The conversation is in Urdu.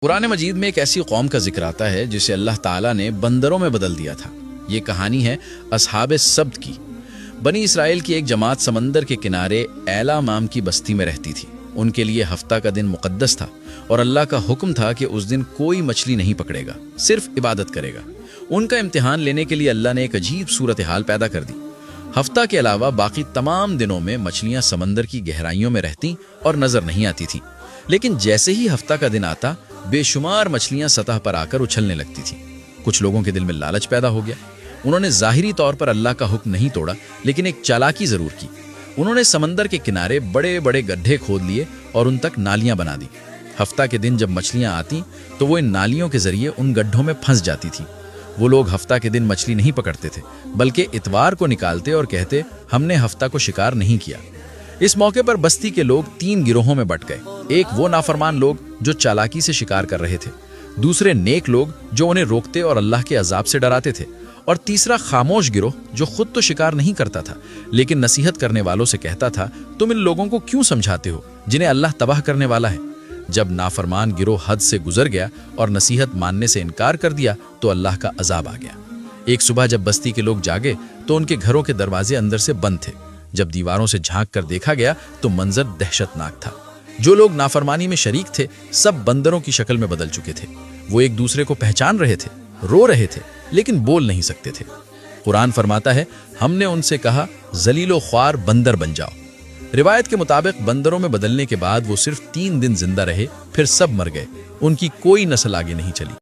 قرآن مجید میں ایک ایسی قوم کا ذکر آتا ہے جسے اللہ تعالیٰ نے بندروں میں بدل دیا تھا۔ یہ کہانی ہے اصحاب سبت کی۔ بنی اسرائیل کی ایک جماعت سمندر کے کنارے ایلا مام کی بستی میں رہتی تھی۔ ان کے لیے ہفتہ کا دن مقدس تھا اور اللہ کا حکم تھا کہ اس دن کوئی مچھلی نہیں پکڑے گا، صرف عبادت کرے گا۔ ان کا امتحان لینے کے لیے اللہ نے ایک عجیب صورتحال پیدا کر دی۔ ہفتہ کے علاوہ باقی تمام دنوں میں مچھلیاں سمندر کی گہرائیوں میں رہتیں اور نظر نہیں آتی تھیں، لیکن جیسے ہی ہفتہ کا دن آتا بے شمار مچھلیاں سطح پر آ کر اچھلنے لگتی تھیں۔ کچھ لوگوں کے دل میں لالچ پیدا ہو گیا۔ انہوں نے ظاہری طور پر اللہ کا حکم نہیں توڑا، لیکن ایک چالاکی ضرور کی۔ انہوں نے سمندر کے کنارے بڑے بڑے گڈھے کھود لیے اور ان تک نالیاں بنا دی۔ ہفتہ کے دن جب مچھلیاں آتی تو وہ ان نالیوں کے ذریعے ان گڈھوں میں پھنس جاتی تھیں۔ وہ لوگ ہفتہ کے دن مچھلی نہیں پکڑتے تھے، بلکہ اتوار کو نکالتے اور کہتے ہم نے ہفتہ کو شکار نہیں کیا۔ اس موقع پر بستی کے لوگ 3 گروہوں میں بٹ گئے۔ ایک وہ نافرمان لوگ جو چالاکی سے شکار کر رہے تھے، دوسرے نیک لوگ جو انہیں روکتے اور اللہ کے عذاب سے ڈراتے تھے، اور تیسرا خاموش گروہ جو خود تو شکار نہیں کرتا تھا لیکن نصیحت کرنے والوں سے کہتا تھا تم ان لوگوں کو کیوں سمجھاتے ہو جنہیں اللہ تباہ کرنے والا ہے۔ جب نافرمان گروہ حد سے گزر گیا اور نصیحت ماننے سے انکار کر دیا تو اللہ کا عذاب آ گیا۔ ایک صبح جب بستی کے لوگ جاگے تو ان کے گھروں کے دروازے اندر سے بند تھے۔ جب دیواروں سے جھانک کر دیکھا گیا تو منظر دہشت ناک تھا۔ جو لوگ نافرمانی میں شریک تھے سب بندروں کی شکل میں بدل چکے تھے۔ وہ ایک دوسرے کو پہچان رہے تھے، رو رہے تھے، لیکن بول نہیں سکتے تھے۔ قرآن فرماتا ہے ہم نے ان سے کہا ذلیل و خوار بندر بن جاؤ۔ روایت کے مطابق بندروں میں بدلنے کے بعد وہ صرف 3 دن زندہ رہے، پھر سب مر گئے۔ ان کی کوئی نسل آگے نہیں چلی۔